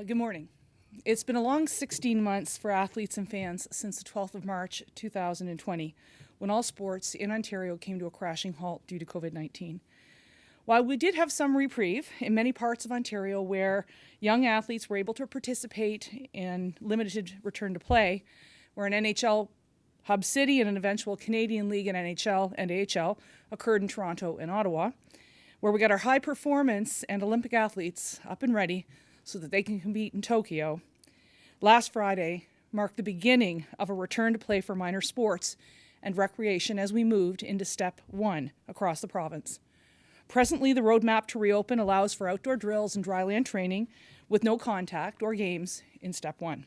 Good morning. It's been a long 16 months for athletes and fans since the 12th of March 2020, when all sports in Ontario came to a crashing halt due to COVID-19. While we did have some reprieve in many parts of Ontario where young athletes were able to participate in limited return to play, where an NHL hub city and an eventual Canadian League and NHL and AHL occurred in Toronto and Ottawa, where we got our high performance and Olympic athletes up and ready so that they can compete in Tokyo, last Friday marked the beginning of a return to play for minor sports and recreation as we moved into Step 1 across the province. Presently, the roadmap to reopen allows for outdoor drills and dryland training with no contact or games in Step 1.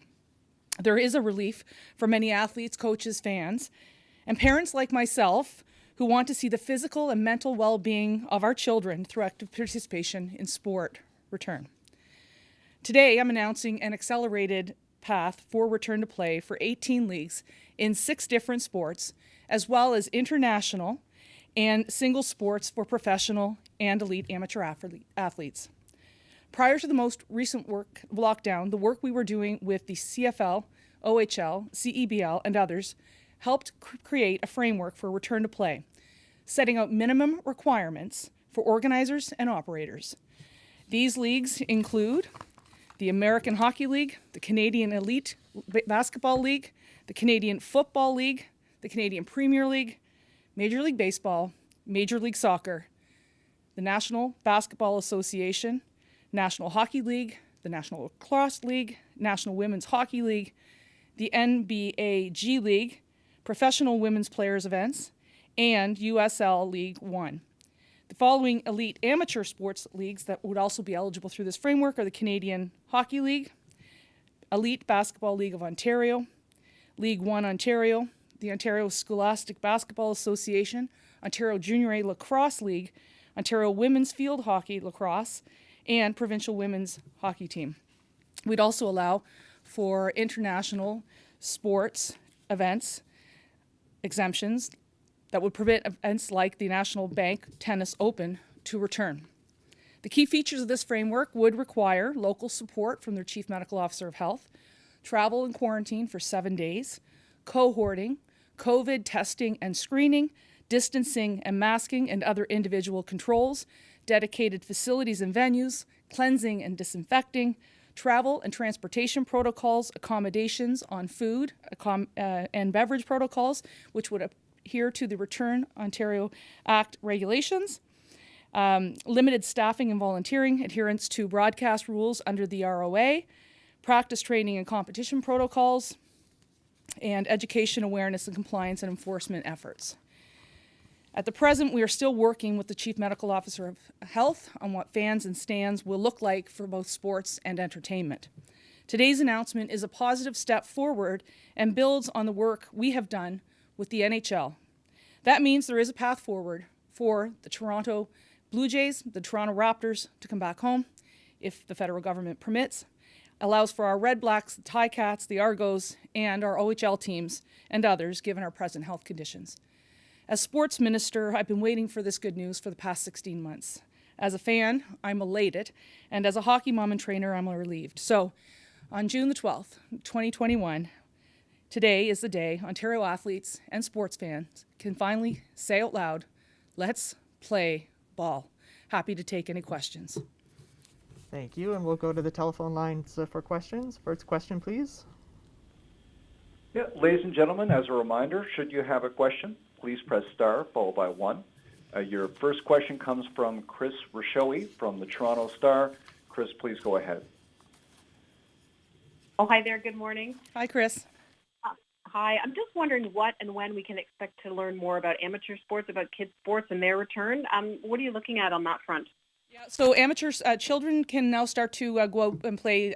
There is a relief for many athletes, coaches, fans, and parents like myself who want to see the physical and mental well-being of our children through active participation in sport return. Today, I'm announcing an accelerated path for return to play for 18 leagues in 6 different sports, as well as international and single sports for professional and elite amateur athletes. Prior to the most recent lockdown, the work we were doing with the CFL, OHL, CEBL, and others helped create a framework for return to play, setting out minimum requirements for organizers and operators. These leagues include the American Hockey League, the Canadian Elite Basketball League, the Canadian Football League, the Canadian Premier League, Major League Baseball, Major League Soccer, the National Basketball Association, National Hockey League, the National Lacrosse League, National Women's Hockey League, the NBA G League, Professional Women's Players Events, and USL League One. The following elite amateur sports leagues that would also be eligible through this framework are the Canadian Hockey League, Elite Basketball League of Ontario, League One Ontario, the Ontario Scholastic Basketball Association, Ontario Junior A Lacrosse League, Ontario Women's Field Hockey Lacrosse, and Provincial Women's Hockey Team. We'd also allow for international sports events exemptions that would permit events like the National Bank Tennis Open to return. The key features of this framework would require local support from their Chief Medical Officer of Health, travel and quarantine for 7 days, cohorting, COVID testing and screening, distancing and masking and other individual controls, dedicated facilities and venues, cleansing and disinfecting, travel and transportation protocols, accommodations on food and beverage protocols, which would adhere to the Return Ontario Act regulations, limited staffing and volunteering, adherence to broadcast rules under the ROA, practice training and competition protocols, and education, awareness, and compliance and enforcement efforts. At the present, we are still working with the Chief Medical Officer of Health on what fans and stands will look like for both sports and entertainment. Today's announcement is a positive step forward and builds on the work we have done with the NHL. That means there is a path forward for the Toronto Blue Jays, the Toronto Raptors to come back home if the federal government permits, allows for our Red Blacks, the Ticats, the Argos, and our OHL teams and others given our present health conditions. As sports minister, I've been waiting for this good news for the past 16 months. As a fan, I'm elated, and as a hockey mom and trainer, I'm relieved. So, on June the 12th, 2021, today is the day Ontario athletes and sports fans can finally say out loud, "Let's play ball." Happy to take any questions. Thank you, and we'll go to the telephone lines for questions. First question, please. Yeah, ladies and gentlemen, as a reminder, should you have a question, please press star followed by 1. Your first question comes from Chris Rishoey from the Toronto Star. Chris, please go ahead. Oh, hi there. Good morning. Hi, Chris. Hi. I'm just wondering what and when we can expect to learn more about amateur sports, about kids' sports and their return. What are you looking at on that front? Yeah, so amateur children can now start to go out and play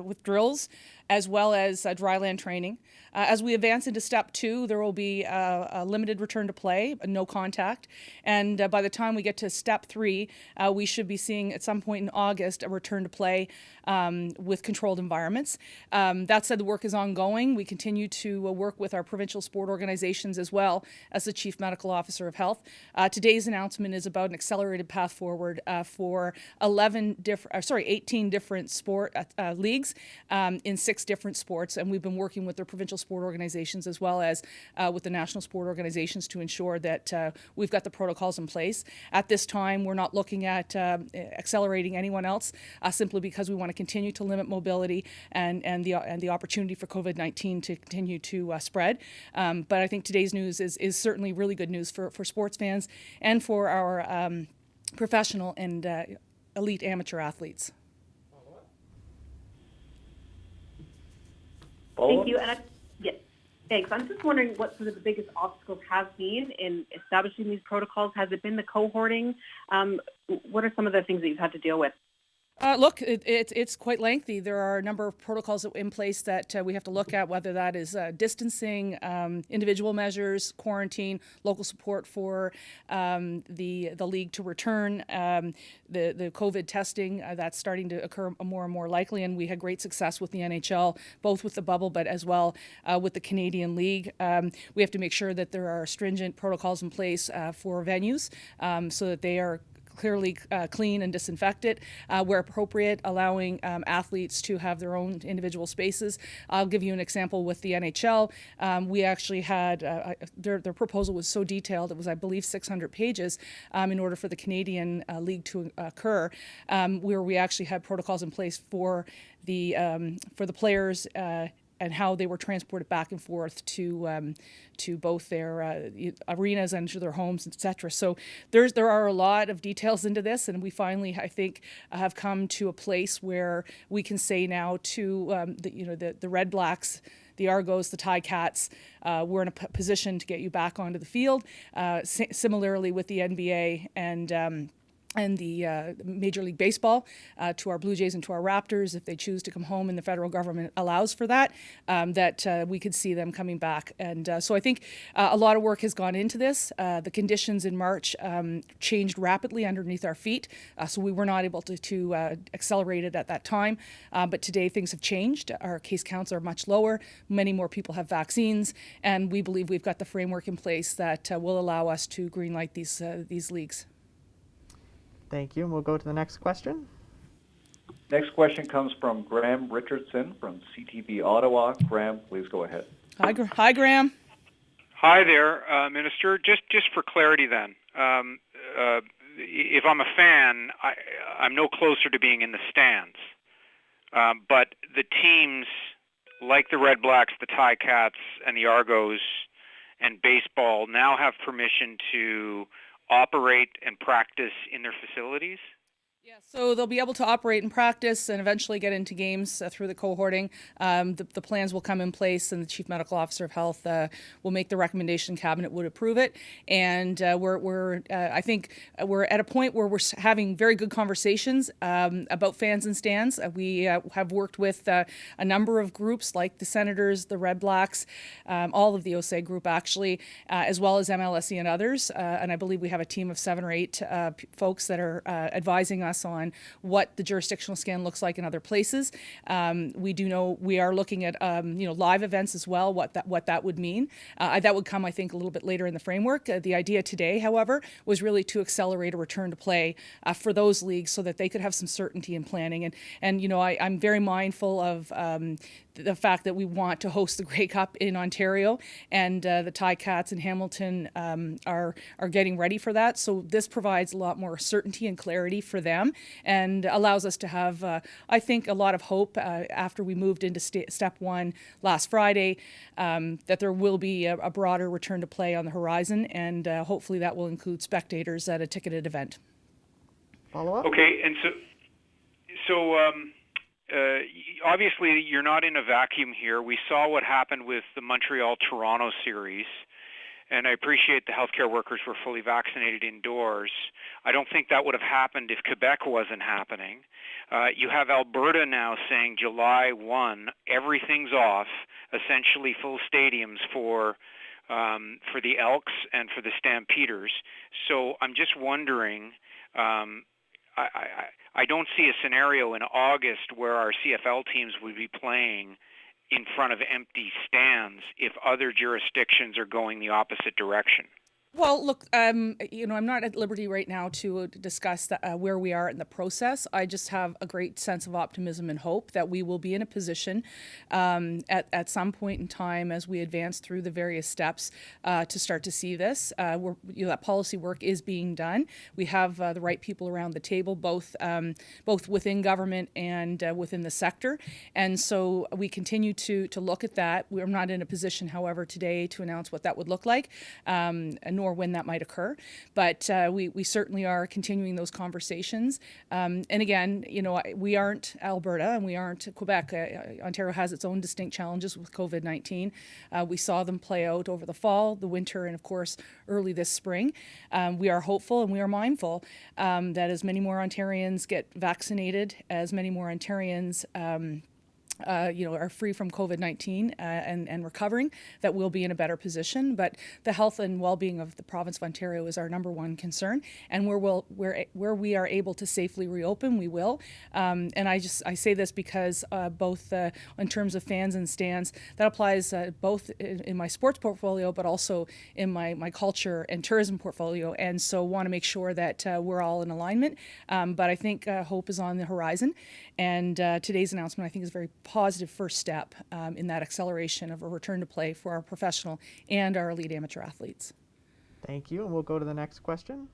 with drills as well as dryland training. As we advance into step 2, there will be a limited return to play, no contact. And by the time we get to step 3, we should be seeing at some point in August a return to play with controlled environments. That said, the work is ongoing. We continue to work with our provincial sport organizations as well as the Chief Medical Officer of Health. Today's announcement is about an accelerated path forward for 18 different sport leagues in 6 different sports, and we've been working with their provincial sport organizations as well as with the national sport organizations to ensure that we've got the protocols in place. At this time, we're not looking at accelerating anyone else simply because we want to continue to limit mobility and the opportunity for COVID-19 to continue to spread. But I think today's news is certainly really good news for sports fans and for our professional and elite amateur athletes. Thank you. Yes, thanks. I'm just wondering what sort of the biggest obstacles have been in establishing these protocols. Has it been the cohorting? What are some of the things that you've had to deal with? Look, it's quite lengthy. There are a number of protocols in place that we have to look at, whether that is distancing, individual measures, quarantine, local support for the league to return, the COVID testing that's starting to occur more and more likely, and we had great success with the NHL, both with the bubble but as well with the Canadian League. We have to make sure that there are stringent protocols in place for venues so that they are clearly clean and disinfected where appropriate, allowing athletes to have their own individual spaces. I'll give you an example with the NHL. We actually had, their proposal was so detailed, it was, I believe, 600 pages in order for the Canadian League to occur, where we actually had protocols in place for the players and how they were transported back and forth to both their arenas and to their homes, etc. So there are a lot of details into this, and we finally, I think, have come to a place where we can say now to the Red Blacks, the Argos, the Ticats, we're in a position to get you back onto the field. Similarly with the NBA and the Major League Baseball, to our Blue Jays and to our Raptors, if they choose to come home and the federal government allows for that, we could see them coming back. And so I think a lot of work has gone into this. The conditions in March changed rapidly underneath our feet, so we were not able to accelerate it at that time. But today things have changed. Our case counts are much lower. Many more people have vaccines, and we believe we've got the framework in place that will allow us to greenlight these leagues. Thank you, and we'll go to the next question. Next question comes from Graham Richardson from CTV Ottawa. Graham, please go ahead. Hi, Graham. Hi there, Minister. Just for clarity then, if I'm a fan, I'm no closer to being in the stands. But the teams like the Red Blacks, the Ticats, and the Argos, and baseball now have permission to operate and practice in their facilities? Yeah, so they'll be able to operate and practice and eventually get into games through the cohorting. The plans will come in place, and the Chief Medical Officer of Health will make the recommendation. Cabinet would approve it, and I think we're at a point where we're having very good conversations about fans and stands. We have worked with a number of groups like the Senators, the Red Blacks, all of the OSEG group actually, as well as MLSE and others. And I believe we have a team of 7 or 8 folks that are advising us on what the jurisdictional scan looks like in other places. We do know we are looking at live events as well, what that would mean. That would come, I think, a little bit later in the framework. The idea today, however, was really to accelerate a return to play for those leagues so that they could have some certainty in planning. And I'm very mindful of the fact that we want to host the Grey Cup in Ontario, and the Ticats in Hamilton are getting ready for that. So this provides a lot more certainty and clarity for them, and allows us to have, I think, a lot of hope after we moved into step 1 last Friday, that there will be a broader return to play on the horizon, and hopefully that will include spectators at a ticketed event. Follow up? Okay, and so obviously you're not in a vacuum here. We saw what happened with the Montreal-Toronto series. and I appreciate the healthcare workers were fully vaccinated indoors. I don't think that would have happened if Quebec wasn't happening. You have Alberta now saying July 1, everything's off, essentially full stadiums for the Elks and for the Stampeders. So I'm just wondering, I don't see a scenario in August where our CFL teams would be playing in front of empty stands if other jurisdictions are going the opposite direction. Well, look, I'm not at liberty right now to discuss where we are in the process. I just have a great sense of optimism and hope that we will be in a position at some point in time as we advance through the various steps to start to see this. That policy work is being done. We have the right people around the table, both within government and within the sector, and so we continue to look at that. We're not in a position, however, today to announce what that would look like, nor when that might occur. But we certainly are continuing those conversations. And again, we aren't Alberta and we aren't Quebec. Ontario has its own distinct challenges with COVID-19. We saw them play out over the fall, the winter, and of course, early this spring. We are hopeful and we are mindful that as many more Ontarians get vaccinated, as many more Ontarians are free from COVID-19 and recovering, that we'll be in a better position. But the health and well-being of the province of Ontario is our number one concern. And where we are able to safely reopen, we will. And I say this because both in terms of fans and stands, that applies both in my sports portfolio, but also in my culture and tourism portfolio. And so want to make sure that we're all in alignment. But I think hope is on the horizon. And today's announcement, I think, is a very positive first step in that acceleration of a return to play for our professional and our elite amateur athletes. Thank you, and we'll go to the next question.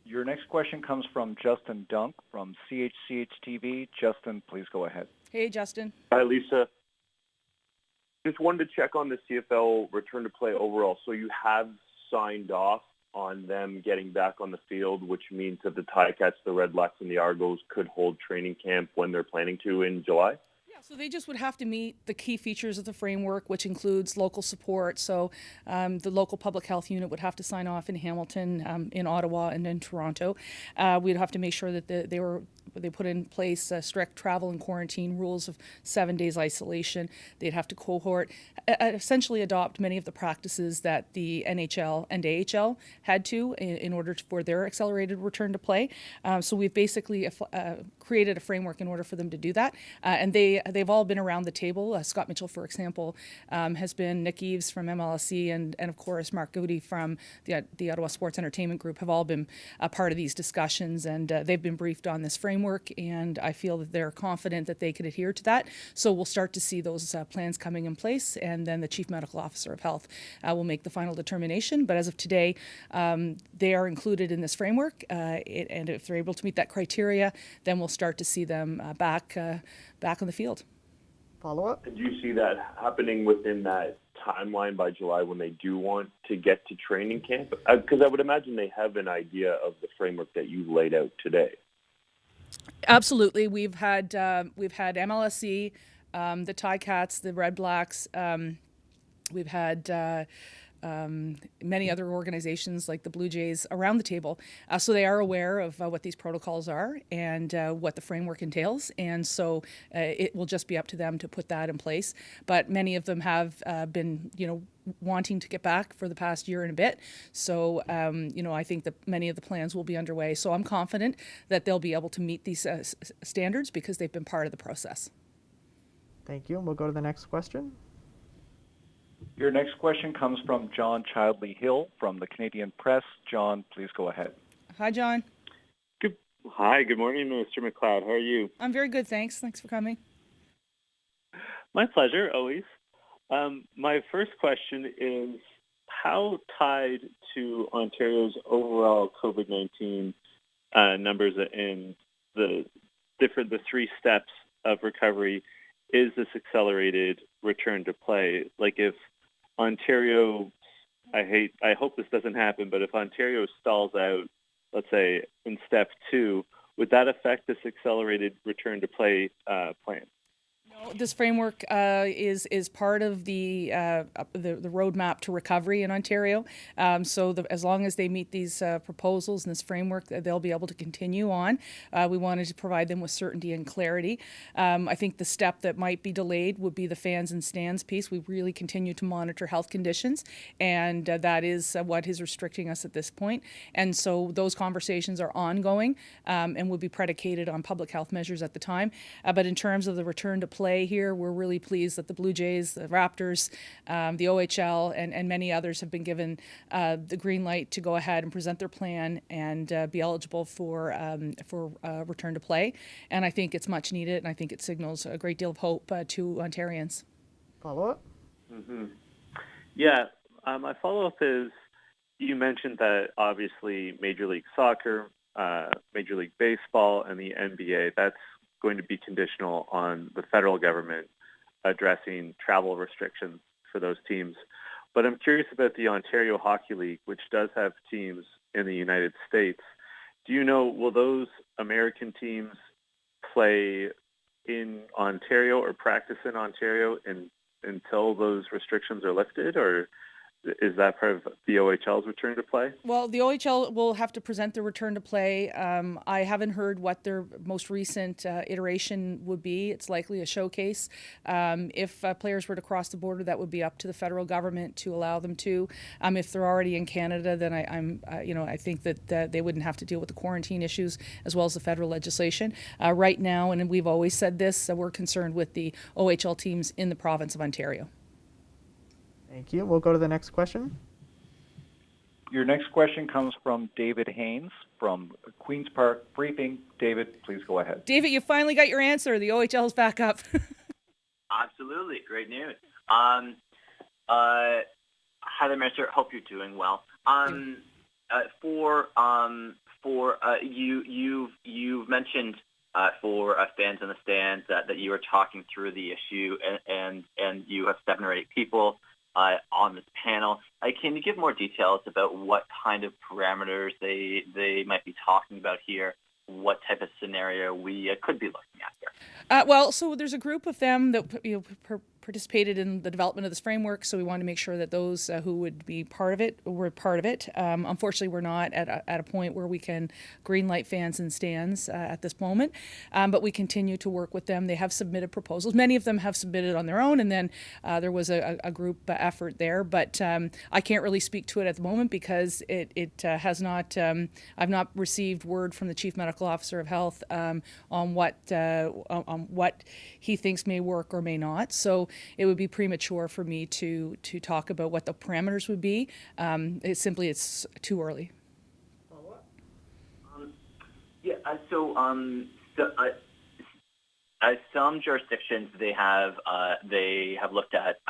Your next question comes from Justin Dunk from CHCH TV. Justin, please go ahead. Hey, Justin. Hi, Lisa. Just wanted to check on the CFL return to play overall. So you have signed off on them getting back on the field, which means that the Ticats, the Red Blacks, and the Argos could hold training camp when they're planning to in July? Yeah, so they just would have to meet the key features of the framework, which includes local support. So the local public health unit would have to sign off in Hamilton, in Ottawa, and in Toronto. We'd have to make sure that they put in place strict travel and quarantine rules of 7 days isolation. They'd have to cohort, essentially adopt many of the practices that the NHL and AHL had to in order for their accelerated return to play. So we've basically created a framework in order for them to do that. And they've all been around the table. Scott Mitchell, for example, has been, Nick Eves from MLSE, and of course Mark Goody from the Ottawa Sports Entertainment Group have all been a part of these discussions, and they've been briefed on this framework, and I feel that they're confident that they could adhere to that. So we'll start to see those plans coming in place, and then the Chief Medical Officer of Health will make the final determination. But as of today, they are included in this framework, and if they're able to meet that criteria, then we'll start to see them back on the field. Follow-up? Do you see that happening within that timeline by July when they do want to get to training camp? Because I would imagine they have an idea of the framework that you laid out today. Absolutely. We've had MLSE, the Ticats, the Red Blacks. We've had many other organizations like the Blue Jays around the table. So they are aware of what these protocols are and what the framework entails. And so it will just be up to them to put that in place. But many of them have been, wanting to get back for the past year and a bit. So, I think that many of the plans will be underway. So I'm confident that they'll be able to meet these standards because they've been part of the process. Thank you, and we'll go to the next question. Your next question comes from John Childley Hill from the Canadian Press. John, please go ahead. Hi, John. Hi, good morning, Mr. MacLeod. How are you? I'm very good, thanks. Thanks for coming. My pleasure, always. My first question is, how tied to Ontario's overall COVID-19 numbers and the three steps of recovery is this accelerated return to play? Like if Ontario, I hope this doesn't happen, but if Ontario stalls out, let's say in step 2, would that affect this accelerated return to play plan? No, This framework is part of the roadmap to recovery in Ontario. As long as they meet these proposals in this framework, they'll be able to continue on. We wanted to provide them with certainty and clarity. I think the step that might be delayed would be the fans and stands piece. We really continue to monitor health conditions, and that is what is restricting us at this point. And so those conversations are ongoing and will be predicated on public health measures at the time. But in terms of the return to play here, we're really pleased that the Blue Jays, the Raptors, the OHL, and many others have been given the green light to go ahead and present their plan and be eligible for return to play. And I think it's much needed, and I think it signals a great deal of hope to Ontarians. Follow-up? Mm-hmm. Yeah, my follow-up is, you mentioned that obviously Major League Soccer, Major League Baseball, and the NBA, that's going to be conditional on the federal government addressing travel restrictions for those teams. But I'm curious about the Ontario Hockey League, which does have teams in the United States. Do you know, will those American teams play in Ontario or practice in Ontario until those restrictions are lifted, or is that part of the OHL's return to play? Well, the OHL will have to present their return to play. I haven't heard what their most recent iteration would be. It's likely a showcase. If players were to cross the border, that would be up to the federal government to allow them to. If they're already in Canada, then I think that they wouldn't have to deal with the quarantine issues as well as the federal legislation. Right now, and we've always said this, we're concerned with the OHL teams in the province of Ontario. Thank you. We'll go to the next question. Your next question comes from David Haynes from Queen's Park Briefing. David, please go ahead. David, you finally got your answer. The OHL is back up. Absolutely. Great news. Hi there, Minister. Hope you're doing well. You've mentioned for fans in the stands that you were talking through the issue, and you have 7 or 8 people on this panel. Can you give more details about what kind of parameters they might be talking about here? What type of scenario we could be looking at here? So there's a group of them that participated in the development of this framework, so we wanted to make sure that those who would be part of it were part of it. Unfortunately, we're not at a point where we can greenlight fans and stands at this moment, but we continue to work with them. They have submitted proposals. Many of them have submitted on their own, and then there was a group effort there, but I can't really speak to it at the moment because it has not, I've not received word from the Chief Medical Officer of Health on what he thinks may work or may not. So it would be premature for me to talk about what the parameters would be. It's too early. Some jurisdictions they have looked at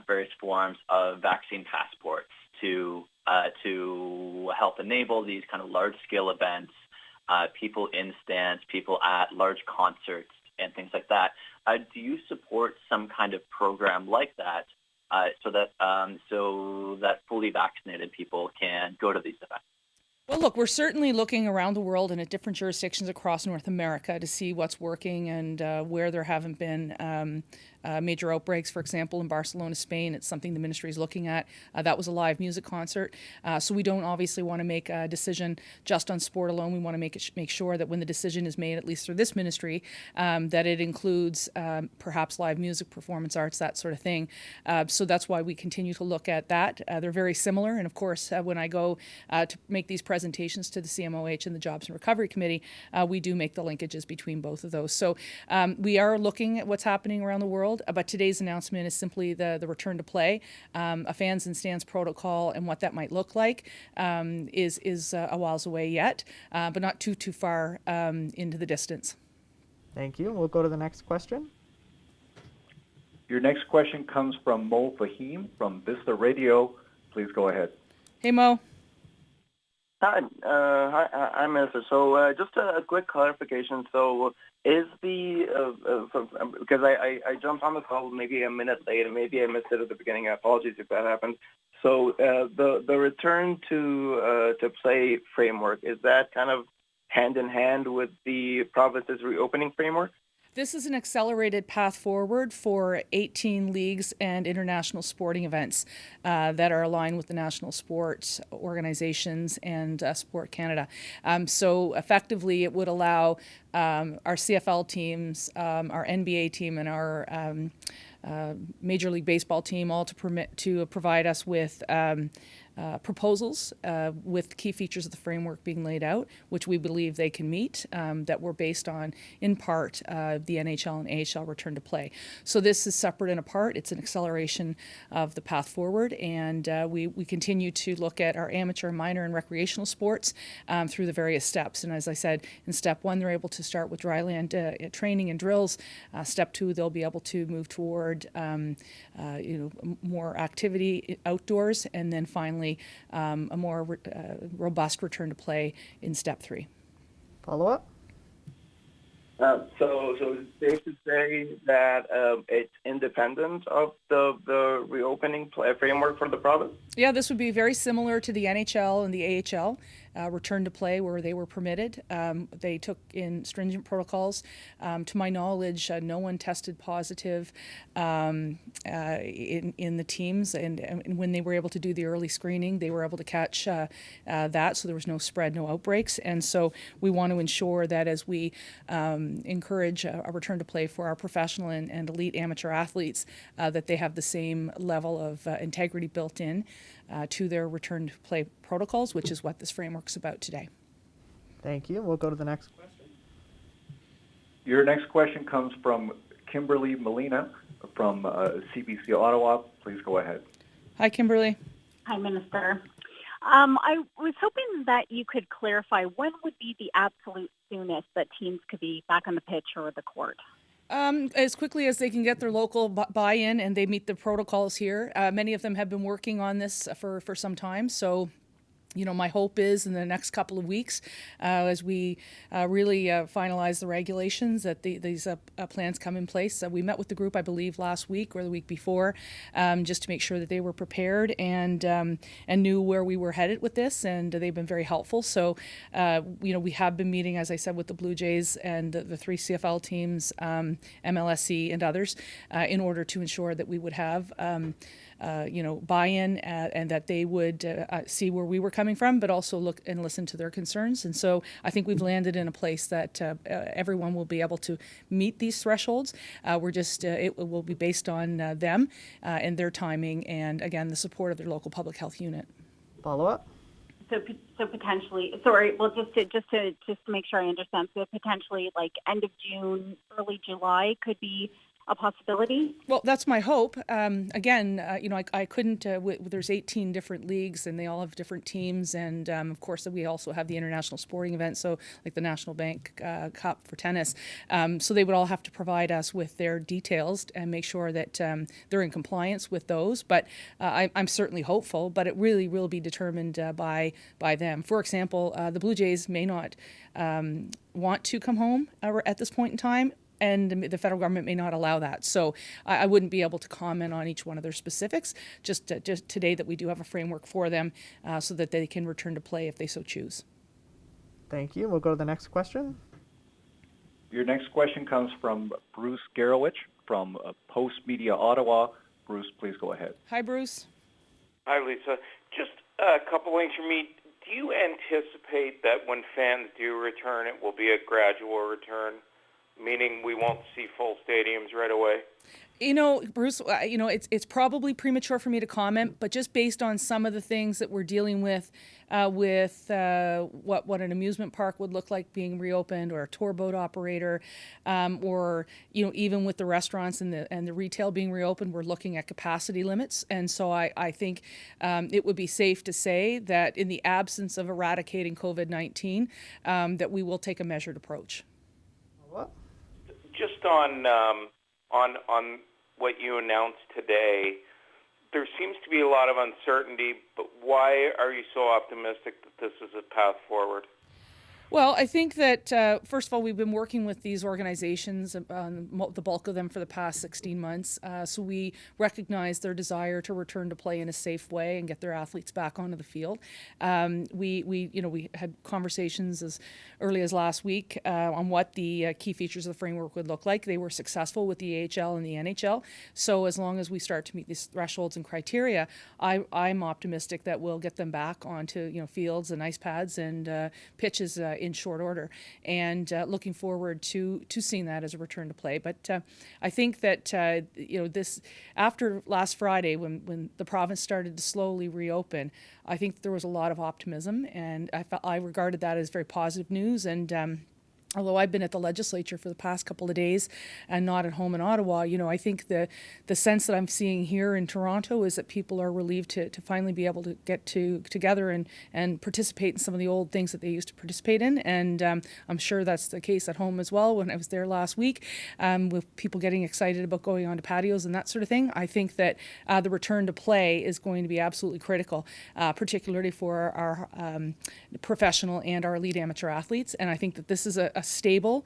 various forms of vaccine passports to help enable these kind of large scale events, people in stands, people at large concerts, and things like that. Do you support some kind of program like that so that fully vaccinated people can go to these events? Well, look, we're certainly looking around the world and at different jurisdictions across North America to see what's working and where there haven't been major outbreaks. For example, in Barcelona, Spain, it's something the ministry is looking at. That was a live music concert. So we don't obviously want to make a decision just on sport alone. We want to make sure that when the decision is made, at least through this ministry, that it includes perhaps live music, performance arts, that sort of thing. So that's why we continue to look at that. They're very similar. And of course, when I go to make these presentations to the CMOH and the Jobs and Recovery Committee, we do make the linkages between both of those. So we are looking at what's happening around the world, but today's announcement is simply the return to play. A fans and stands protocol and what that might look like is a whiles away yet, but not too far into the distance. Thank you. We'll go to the next question. Your next question comes from Mo Fahim from Vista Radio. Please go ahead. Hey, Mo. Hi, I'm Minister. So just a quick clarification. So is because I jumped on the call maybe a minute late and maybe I missed it at the beginning. Apologies if that happened. So the return to play framework, is that kind of hand in hand with the province's reopening framework? This is an accelerated path forward for 18 leagues and international sporting events that are aligned with the national sports organizations and Sport Canada. So effectively, it would allow our CFL teams, our NBA team, and our Major League Baseball team all to provide us with proposals with key features of the framework being laid out, which we believe they can meet, that were based on, in part, the NHL and AHL return to play. So this is separate and apart. It's an acceleration of the path forward, and we continue to look at our amateur, minor, and recreational sports through the various steps. And as I said, in step one, they're able to start with dryland training and drills. Step two, they'll be able to move toward more activity outdoors, and then finally a more robust return to play in step three. Follow up? So it's safe to say that it's independent of the reopening framework for the province? Yeah, this would be very similar to the NHL and the AHL return to play where they were permitted. They took in stringent protocols. To my knowledge, no one tested positive in the teams, and when they were able to do the early screening, they were able to catch that, so there was no spread, no outbreaks. And so we want to ensure that as we encourage a return to play for our professional and elite amateur athletes, that they have the same level of integrity built in to their return to play protocols, which is what this framework's about today. Thank you. We'll go to the next question. Your next question comes from Kimberly Molina from CBC Ottawa. Please go ahead. Hi, Kimberly. Hi, Minister. I was hoping that you could clarify when would be the absolute soonest that teams could be back on the pitch or the court? As quickly as they can get their local buy-in and they meet the protocols here. Many of them have been working on this for some time, so my hope is in the next couple of weeks, as we really finalize the regulations, that these plans come in place. We met with the group, I believe, last week or the week before, just to make sure that they were prepared and knew where we were headed with this, and they've been very helpful. So, we have been meeting, as I said, with the Blue Jays and the three CFL teams, MLSE and others, in order to ensure that we would have buy-in and that they would see where we were coming from, but also look and listen to their concerns. And so I think we've landed in a place that everyone will be able to meet these thresholds. It will be based on them and their timing, and again, the support of their local public health unit. Follow up? So potentially, sorry, well, just to make sure I understand, so potentially like end of June, early July could be a possibility? Well, that's my hope. Again, I couldn't, there's 18 different leagues and they all have different teams. And of course, we also have the international sporting events, so like the National Bank Cup for tennis. So they would all have to provide us with their details and make sure that they're in compliance with those. But I'm certainly hopeful, but it really will be determined by them. For example, the Blue Jays may not want to come home at this point in time, and the federal government may not allow that. So I wouldn't be able to comment on each one of their specifics, just today that we do have a framework for them so that they can return to play if they so choose. Thank you. We'll go to the next question. Your next question comes from Bruce Garowich from Post Media Ottawa. Bruce, please go ahead. Hi, Bruce. Hi, Lisa. Just a couple things from me. Do you anticipate that when fans do return, it will be a gradual return? Meaning we won't see full stadiums right away? Bruce, it's probably premature for me to comment, but just based on some of the things that we're dealing with what an amusement park would look like being reopened, or a tour boat operator, or even with the restaurants and the retail being reopened, we're looking at capacity limits. And so I think it would be safe to say that in the absence of eradicating COVID-19, that we will take a measured approach. What? Just on what you announced today, there seems to be a lot of uncertainty, but why are you so optimistic that this is a path forward? Well, I think that, first of all, we've been working with these organizations, the bulk of them, for the past 16 months. So we recognize their desire to return to play in a safe way and get their athletes back onto the field. We had conversations as early as last week on what the key features of the framework would look like. They were successful with the AHL and the NHL. So as long as we start to meet these thresholds and criteria, I'm optimistic that we'll get them back onto fields and ice pads and pitches in short order, and looking forward to seeing that as a return to play. But I think that this, after last Friday, when the province started to slowly reopen, I think there was a lot of optimism, and I regarded that as very positive news. And although I've been at the legislature for the past couple of days and not at home in Ottawa, I think the sense that I'm seeing here in Toronto is that people are relieved to finally be able to get together and participate in some of the old things that they used to participate in. And I'm sure that's the case at home as well. When I was there last week, with people getting excited about going onto patios and that sort of thing, I think that the return to play is going to be absolutely critical, particularly for our professional and our elite amateur athletes. And I think that this is a stable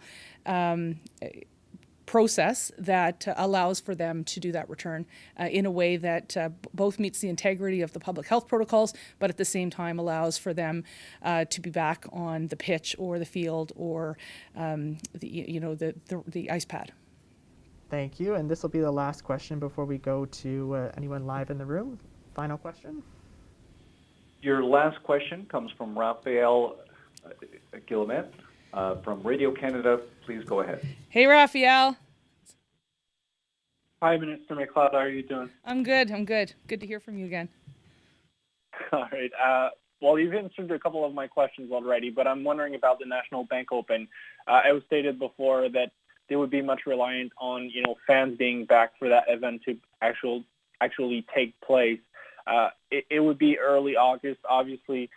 process that allows for them to do that return in a way that both meets the integrity of the public health protocols, but at the same time allows for them to be back on the pitch or the field or the ice pad. Thank you. And this will be the last question before we go to anyone live in the room. Final question. Your last question comes from Raphael Guillemette from Radio Canada. Please go ahead. Hey, Raphael. Hi, Minister MacLeod. How are you doing? I'm good. Good to hear from you again. All right. Well, you've answered a couple of my questions already, but I'm wondering about the National Bank Open. It was stated before that they would be much reliant on, fans being back for that event to actually take place. It would be early August, obviously.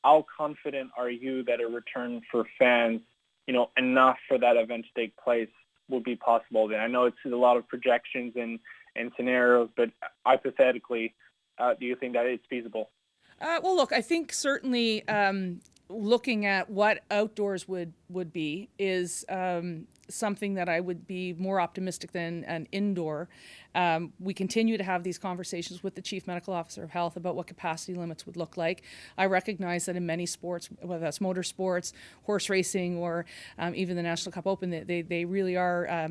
How confident are you that a return for fans, enough for that event to take place would be possible then? I know it's a lot of projections and scenarios, but hypothetically, do you think that it's feasible? Well, look, I think certainly looking at what outdoors would be is something that I would be more optimistic than an indoor. We continue to have these conversations with the Chief Medical Officer of Health about what capacity limits would look like. I recognize that in many sports, whether that's motorsports, horse racing, or even the National Cup Open, they really are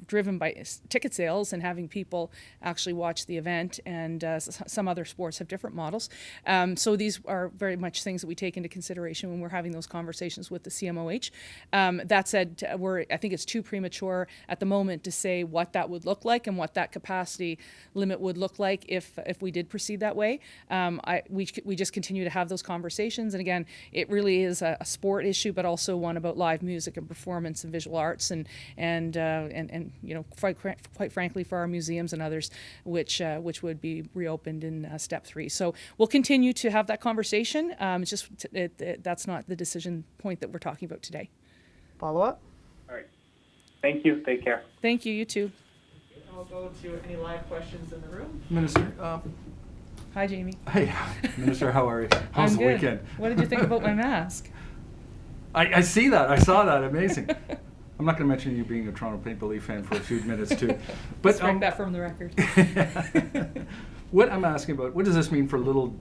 driven by ticket sales and having people actually watch the event, and some other sports have different models. So these are very much things that we take into consideration when we're having those conversations with the CMOH. That said, I think it's too premature at the moment to say what that would look like and what that capacity limit would look like if we did proceed that way. We just continue to have those conversations, and again, it really is a sport issue, but also one about live music and performance and visual arts, and quite frankly, for our museums and others, which would be reopened in step 3. So we'll continue to have that conversation. It's just that's not the decision point that we're talking about today. Follow up. All right. Thank you. Take care. Thank you. You too. I'll go to any live questions in the room. Minister. Hi, Jamie. Hey, Minister, how are you? How's I'm the good. weekend? What did you think about my mask? I see that. I saw that. Amazing. I'm not going to mention you being a Toronto Maple Leaf fan for a few minutes, too. But strike that from the record. What I'm asking about, what does this mean for little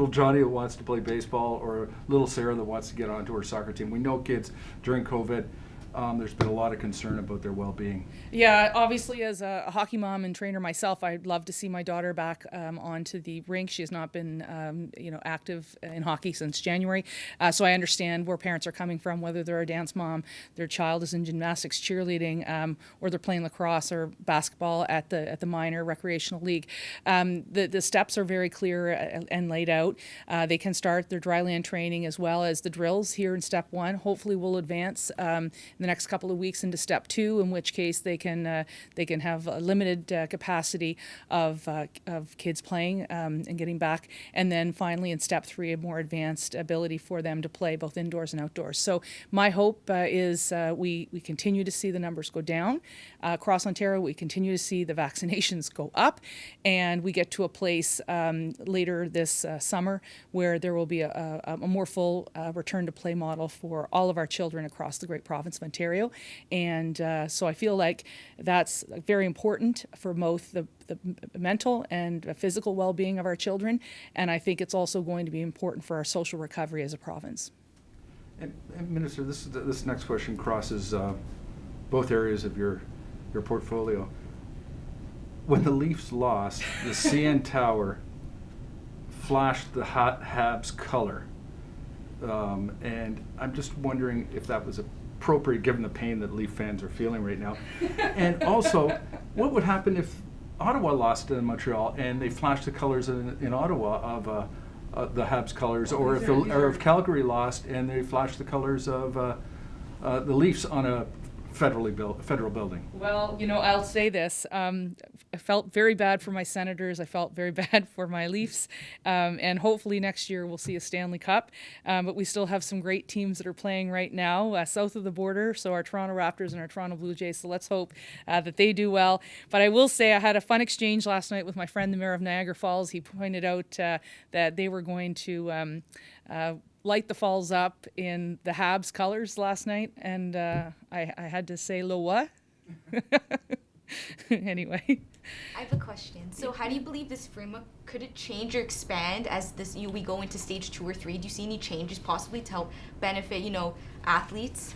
Johnny that wants to play baseball, or little Sarah that wants to get onto her soccer team? We know kids during COVID, there's been a lot of concern about their well-being. Yeah, obviously, as a hockey mom and trainer myself, I'd love to see my daughter back onto the rink. She has not been, active in hockey since January. So I understand where parents are coming from, whether they're a dance mom, their child is in gymnastics, cheerleading, or they're playing lacrosse or basketball at the minor recreational league. The steps are very clear and laid out. They can start their dry land training as well as the drills here in step 1. Hopefully, we'll advance. And the next couple of weeks into step 2, in which case they can have a limited capacity of kids playing and getting back. And then finally in step 3, a more advanced ability for them to play both indoors and outdoors. So my hope is we continue to see the numbers go down. Across Ontario, we continue to see the vaccinations go up, and we get to a place later this summer where there will be a more full return to play model for all of our children across the great province of Ontario. And so I feel like that's very important for both the mental and physical well-being of our children, and I think it's also going to be important for our social recovery as a province. And Minister, this next question crosses both areas of your portfolio. When the Leafs lost, the CN Tower flashed the Habs color, and I'm just wondering if that was appropriate given the pain that Leaf fans are feeling right now. And also, what would happen if Ottawa lost in Montreal and they flashed the colors in Ottawa of the Habs colors, or if Calgary lost and they flashed the colors of the Leafs on a federal building? Well, I'll say this. I felt very bad for my Senators. I felt very bad for my Leafs. And hopefully next year we'll see a Stanley Cup. But we still have some great teams that are playing right now south of the border. So our Toronto Raptors and our Toronto Blue Jays. So let's hope that they do well. But I will say I had a fun exchange last night with my friend, the Mayor of Niagara Falls. He pointed out that they were going to light the falls up in the Habs colors last night, and I had to say, "Lo what?" Anyway. I have a question. So how do you believe this framework, could it change or expand as we go into stage 2 or 3? Do you see any changes possibly to help benefit, athletes?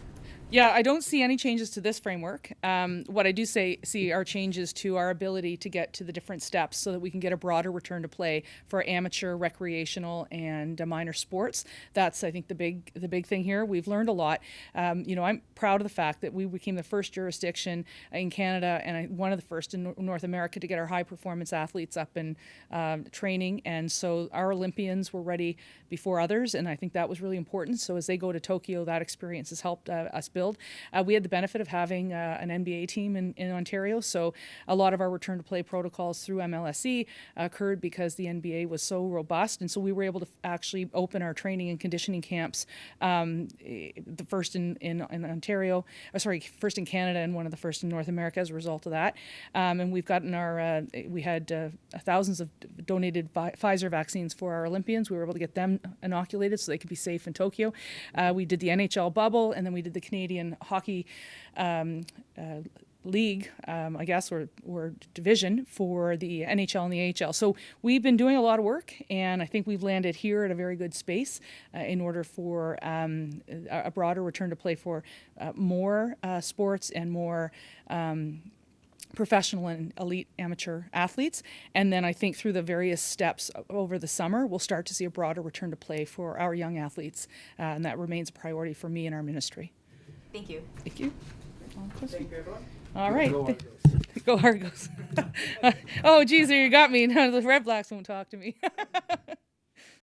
Yeah, I don't see any changes to this framework. What I do see are changes to our ability to get to the different steps so that we can get a broader return to play for amateur, recreational, and minor sports. That's, I think, the big thing here. We've learned a lot. I'm proud of the fact that we became the first jurisdiction in Canada and one of the first in North America to get our high-performance athletes up in training. And so our Olympians were ready before others, and I think that was really important. So as they go to Tokyo, that experience has helped us build. We had the benefit of having an NBA team in Ontario, so a lot of our return to play protocols through MLSE occurred because the NBA was so robust, and so we were able to actually open our training and conditioning camps, the first in Ontario, first in Canada and one of the first in North America as a result of that. And we've gotten we had thousands of donated Pfizer vaccines for our Olympians. We were able to get them inoculated so they could be safe in Tokyo. We did the NHL bubble, and then we did the Canadian Hockey League, I guess, or division for the NHL and the AHL. So we've been doing a lot of work, and I think we've landed here at a very good space in order for a broader return to play for more sports and more professional and elite amateur athletes. And then I think through the various steps over the summer, we'll start to see a broader return to play for our young athletes. And that remains a priority for me and our ministry. Thank you. Thank you. Thank you, everyone. All right. Go Argos. Oh, geez, you got me. The Red Blacks won't talk to me.